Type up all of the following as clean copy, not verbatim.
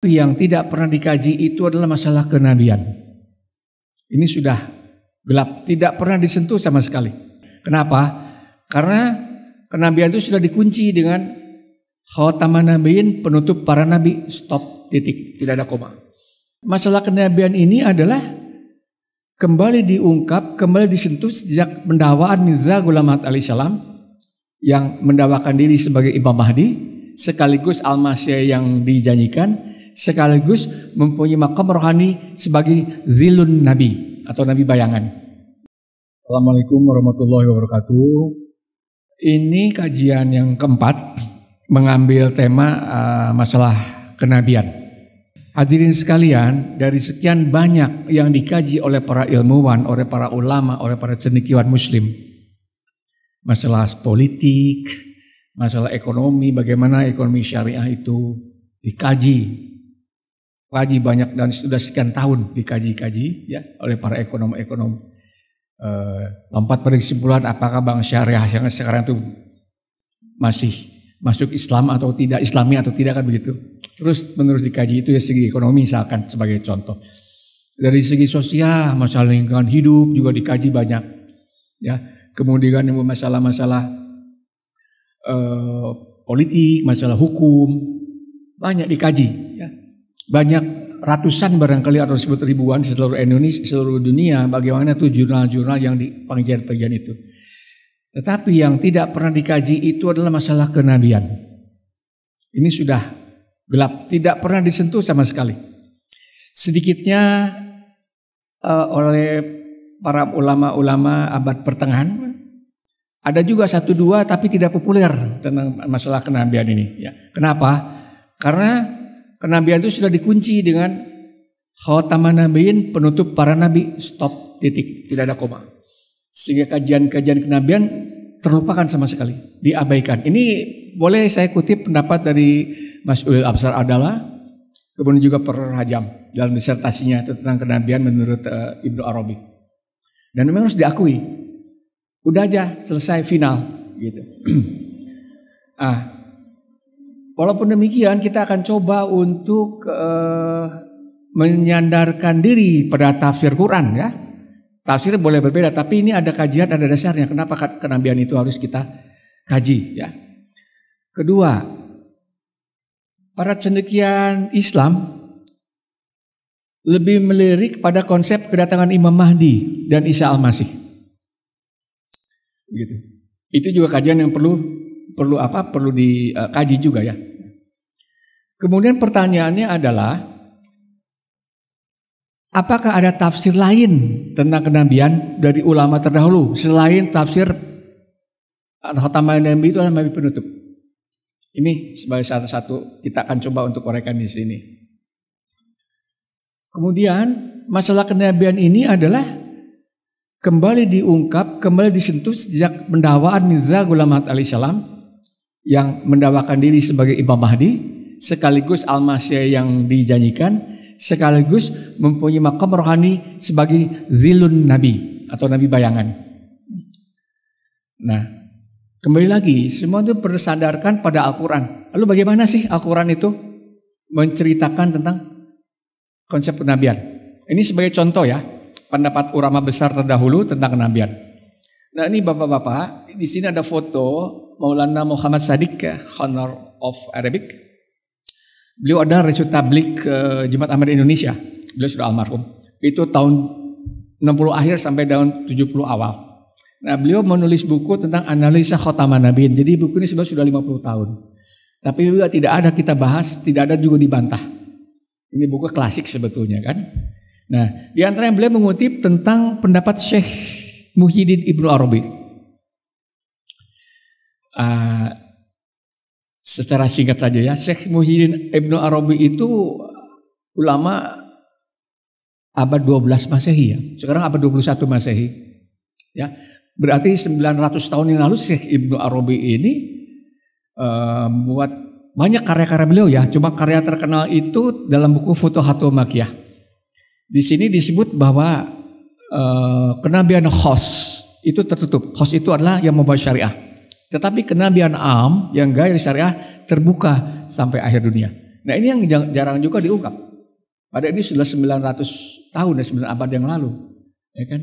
Yang tidak pernah dikaji itu adalah masalah kenabian. Ini sudah gelap, tidak pernah disentuh sama sekali. Kenapa? Karena kenabian itu sudah dikunci dengan khataman nabiyyin, penutup para nabi, stop, titik, tidak ada koma. Masalah kenabian ini adalah kembali diungkap, kembali disentuh sejak pendakwaan Mirza Ghulam Ahmad alaihissalam yang mendakwakan diri sebagai Imam Mahdi, sekaligus Al-Masih yang dijanjikan, sekaligus mempunyai makam rohani sebagai zilun nabi atau nabi bayangan. Assalamualaikum warahmatullahi wabarakatuh. Ini kajian yang keempat mengambil tema masalah kenabian. Hadirin sekalian, dari sekian banyak yang dikaji oleh para ilmuwan, oleh para ulama, oleh para cendekiawan muslim, masalah politik, masalah ekonomi, bagaimana ekonomi syariah itu dikaji banyak dan sudah sekian tahun dikaji ya oleh para ekonom-ekonom. Lompat pada kesimpulan apakah bank syariah yang sekarang itu masih masuk Islam atau tidak, Islami atau tidak, kan begitu. Terus menerus dikaji itu dari segi ekonomi misalkan sebagai contoh. Dari segi sosial, masalah lingkungan hidup juga dikaji banyak. Ya, kemudian masalah-masalah politik, masalah hukum banyak dikaji. Ya. Banyak ratusan barangkali atau disebut ribuan di seluruh Indonesia, seluruh dunia, bagaimana tuh jurnal-jurnal yang di bagian-bagian itu. Tetapi yang tidak pernah dikaji itu adalah masalah kenabian. Ini sudah gelap, tidak pernah disentuh sama sekali. Sedikitnya oleh para ulama-ulama abad pertengahan, ada juga satu dua tapi tidak populer tentang masalah kenabian ini. Ya. Kenapa? Karena kenabian itu sudah dikunci dengan khataman nabiyyin, penutup para nabi, stop, titik, tidak ada koma. Sehingga kajian-kajian kenabian terlupakan sama sekali, diabaikan. Ini boleh saya kutip pendapat dari Mas Ulil Absar Adala, kemudian juga Profesor Hajam dalam disertasinya tentang kenabian menurut Ibnu Arabi. Dan memang harus diakui, udah aja selesai, final gitu. Walaupun demikian kita akan coba untuk menyandarkan diri pada tafsir Quran ya. Tafsir boleh berbeda, tapi ini ada kajian, ada dasarnya. Kenapa kenabian itu harus kita kaji ya. Kedua, para cendekiawan Islam lebih melirik pada konsep kedatangan Imam Mahdi dan Isa Al-Masih. Gitu. Itu juga kajian yang perlu dikaji juga ya. Kemudian pertanyaannya adalah, apakah ada tafsir lain tentang kenabian dari ulama terdahulu selain tafsir khataman nabi itu adalah nabi penutup? Ini sebagai satu kita akan coba untuk uraikan di sini. Kemudian masalah kenabian ini adalah kembali diungkap, kembali disentuh sejak pendakwaan Mirza Ghulam Ahmad alaihissalam yang mendakwakan diri sebagai Imam Mahdi, sekaligus Al-Masih yang dijanjikan, sekaligus mempunyai makam rohani sebagai zilun nabi atau nabi bayangan. Nah, kembali lagi, semua itu bersandarkan pada Al-Quran. Lalu bagaimana sih Al-Quran itu menceritakan tentang konsep kenabian? Ini sebagai contoh ya, pendapat ulama besar terdahulu tentang kenabian. Nah ini bapak-bapak, di sini ada foto Maulana Muhammad Shadiq, Honor of Arabic. Beliau ada Resul Tablik Jemaat Ahmad Indonesia. Beliau sudah almarhum. Itu tahun 60 akhir sampai tahun 70 awal. Nah, beliau menulis buku tentang analisa khataman nabiyyin. Jadi buku ini sebenarnya sudah 50 tahun. Tapi juga tidak ada kita bahas, tidak ada juga dibantah. Ini buku klasik sebetulnya kan. Nah, di antara yang beliau mengutip tentang pendapat Syekh Muhyiddin Ibnu Arabi. Secara singkat saja ya, Syekh Muhyiddin Ibnu Arabi itu ulama abad 12 Masehi ya. Sekarang abad 21 Masehi. Ya. Berarti 900 tahun yang lalu Syekh Ibnu Arabi ini buat banyak karya-karya beliau ya. Cuma karya terkenal itu dalam buku Futuhatul Makkiyah. Di sini disebut bahwa kenabian khos itu tertutup. Khos itu adalah yang membawa syariah. Tetapi kenabian am yang gaya syariah terbuka sampai akhir dunia. Nah ini yang jarang juga diungkap. Padahal ini sudah 900 tahun dan 9 abad yang lalu, ya kan?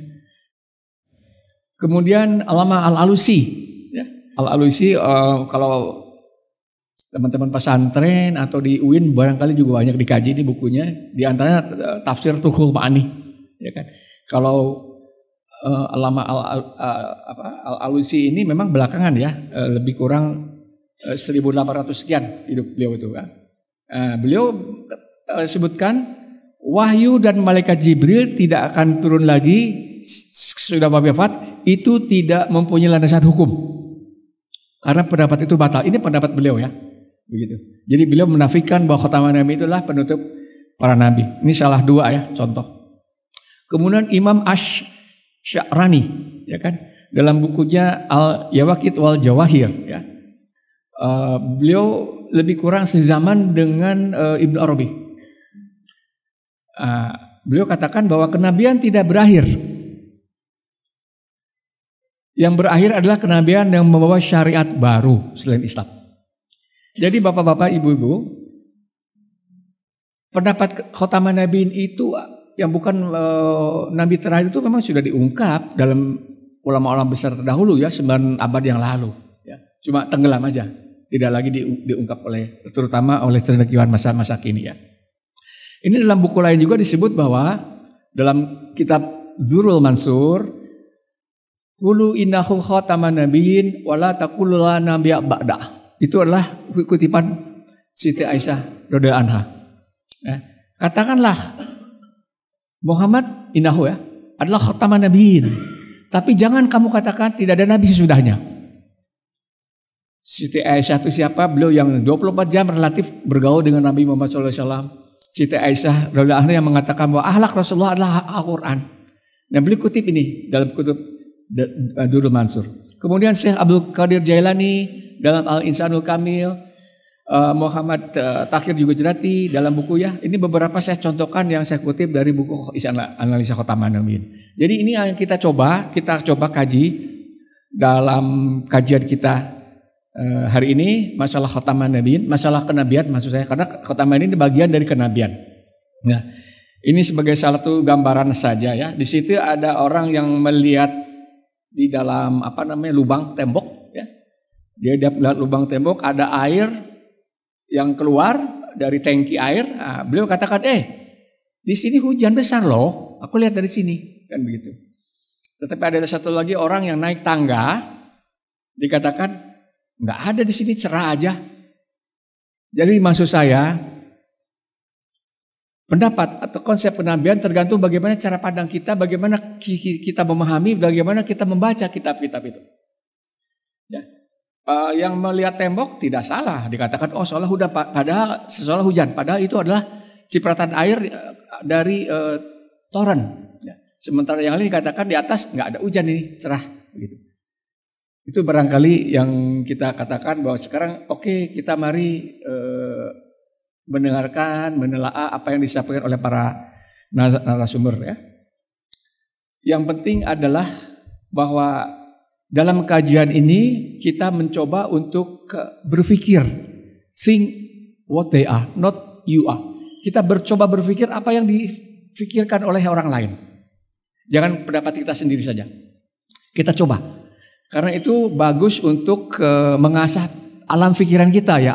Kemudian Alama Al-Alusi, ya. Al-Alusi kalau teman-teman pesantren atau di UIN barangkali juga banyak dikaji di bukunya. Di antaranya tafsir Tuhul Ma'ani, ya kan? Kalau Alama Al-Alusi ini memang belakangan ya, lebih kurang 1800 sekian hidup beliau itu kan. Beliau sebutkan wahyu dan malaikat Jibril tidak akan turun lagi sudah wafat, itu tidak mempunyai landasan hukum. Karena pendapat itu batal. Ini pendapat beliau ya. Begitu. Jadi beliau menafikan bahwa khataman nabi itulah penutup para nabi. Ini salah dua ya, contoh. Kemudian Imam Ash-Sya'rani, ya kan, dalam bukunya Al-Yawaqit wal Jawahir, ya. Beliau lebih kurang sezaman dengan Ibnu Arabi. Beliau katakan bahwa kenabian tidak berakhir. Yang berakhir adalah kenabian yang membawa syariat baru selain Islam. Jadi bapak-bapak, ibu-ibu, pendapat khotaman nabiin itu yang bukan nabi terakhir itu memang sudah diungkap dalam ulama-ulama besar terdahulu ya, 9 abad yang lalu. Ya. Cuma tenggelam aja, tidak lagi diungkap terutama oleh cendekiawan masa-masa kini ya. Ini dalam buku lain juga disebut bahwa dalam kitab Dzurrul Mansur, Qulu innahu khataman nabiyyin wala taqulu la nabiyya ba'da. Itu adalah kutipan Siti Aisyah radhiyallahu anha. Ya. Katakanlah Muhammad innahu ya adalah khataman nabiyyin. Tapi jangan kamu katakan tidak ada nabi sesudahnya. Siti Aisyah itu siapa? Beliau yang 24 jam relatif bergaul dengan Nabi Muhammad SAW. Siti Aisyah radhiyallahu anha yang mengatakan bahwa akhlak Rasulullah adalah Al-Quran. Dan beliau kutip ini dalam kutub Dzurrul Mansur. Kemudian Syekh Abdul Qadir Jailani dalam Al-Insanul Kamil, Muhammad Takhir juga Jerati dalam buku ya. Ini beberapa saya contohkan yang saya kutip dari buku Analisa Khotaman Nabiin. Jadi ini yang kita coba kaji dalam kajian kita hari ini, masalah Khotaman Nabiin, masalah kenabian maksud saya, karena Khotaman ini bagian dari kenabian. Nah, ini sebagai salah satu gambaran saja ya. Di situ ada orang yang melihat di dalam lubang tembok ya. Dia lihat lubang tembok ada air yang keluar dari tangki air. Nah, beliau katakan, di sini hujan besar loh. Aku lihat dari sini, kan begitu. Tetapi ada satu lagi orang yang naik tangga, dikatakan nggak ada di sini, cerah aja. Jadi maksud saya, pendapat atau konsep kenabian tergantung bagaimana cara pandang kita, bagaimana kita memahami, bagaimana kita membaca kitab-kitab itu. Ya. Yang melihat tembok tidak salah, dikatakan seolah hujan, padahal itu adalah cipratan air dari toren. Ya. Sementara yang lain dikatakan di atas nggak ada hujan, ini cerah, begitu. Itu barangkali yang kita katakan bahwa sekarang kita mari mendengarkan, menelaah apa yang disampaikan oleh para narasumber ya. Yang penting adalah bahwa dalam kajian ini kita mencoba untuk berpikir, think what they are, not you are. Kita mencoba berpikir apa yang difikirkan oleh orang lain. Jangan pendapat kita sendiri saja. Kita coba. Karena itu bagus untuk mengasah alam pikiran kita ya.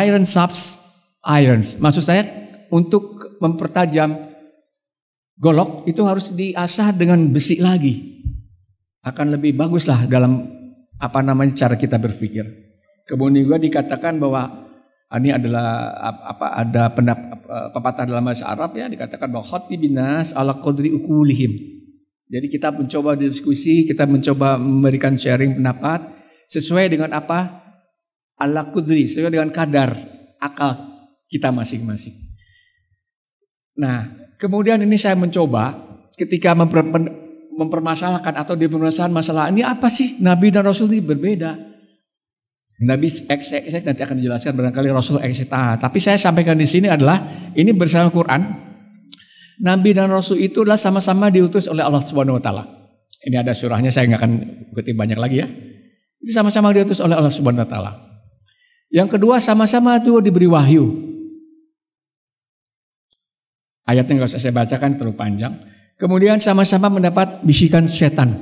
Iron sharpens irons. Maksud saya untuk mempertajam golok itu harus diasah dengan besi lagi. Akan lebih baguslah dalam cara kita berpikir. Kemudian juga dikatakan bahwa ini adalah ada pepatah dalam bahasa Arab ya, dikatakan bahwa khati binas ala qadri ukulihim. Jadi kita mencoba diskusi, kita mencoba memberikan sharing pendapat sesuai dengan apa? Ala qadri, sesuai dengan kadar akal kita masing-masing. Nah, kemudian ini saya mencoba ketika mempermasalahkan atau dipermasalahkan masalah ini apa sih Nabi dan Rasul ini berbeda. Nabi X nanti akan dijelaskan barangkali Rasul X. Tapi saya sampaikan di sini adalah ini bersama Quran. Nabi dan Rasul itu adalah sama-sama diutus oleh Allah Subhanahu Wa Taala. Ini ada surahnya, saya nggak akan kutip banyak lagi ya. Ini sama-sama diutus oleh Allah Subhanahu Wa Taala. Yang kedua sama-sama itu diberi wahyu. Ayatnya nggak usah saya bacakan, terlalu panjang. Kemudian sama-sama mendapat bisikan setan.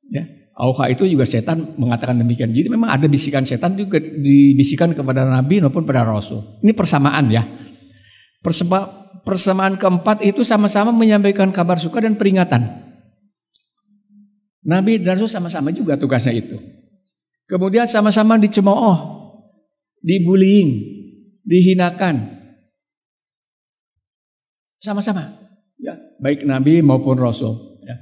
Ya, auha itu juga setan mengatakan demikian. Jadi memang ada bisikan setan juga dibisikan kepada Nabi maupun pada Rasul. Ini persamaan ya. Persamaan keempat itu sama-sama menyampaikan kabar suka dan peringatan. Nabi dan Rasul sama-sama juga tugasnya itu. Kemudian sama-sama dicemooh, dibullying, dihinakan. Sama-sama, ya, baik Nabi maupun Rasul. Ya.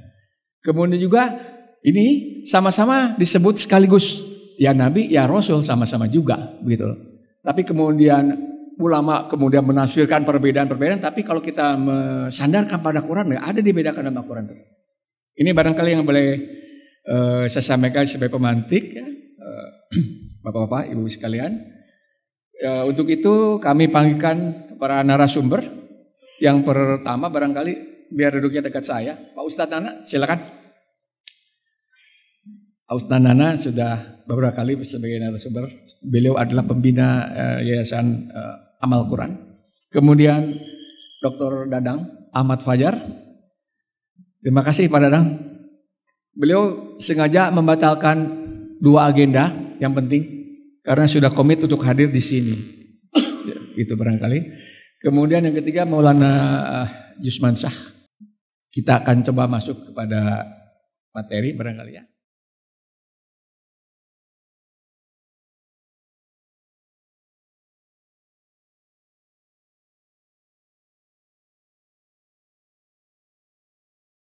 Kemudian juga ini sama-sama disebut sekaligus, ya Nabi, ya Rasul sama-sama juga, begitu. Tapi kemudian ulama kemudian menafsirkan perbedaan-perbedaan. Tapi kalau kita sandarkan pada Quran, nggak ada dibedakan sama Quran. Ini barangkali yang boleh saya sampaikan sebagai pemantik, ya, Bapak-bapak, Ibu sekalian. Untuk itu kami panggilkan para narasumber. Yang pertama barangkali biar duduknya dekat saya, Pak Ustadz Nana, silakan. Pak Ustadz Nana sudah beberapa kali sebagai narasumber. Beliau adalah pembina Yayasan Amal Quran. Kemudian Dr. Dadang Ahmad Fajar. Terima kasih Pak Dadang. Beliau sengaja membatalkan 2 agenda yang penting karena sudah komit untuk hadir di sini. Itu barangkali. Kemudian yang ketiga Maulana Jusman Shah. Kita akan coba masuk kepada materi barangkali ya.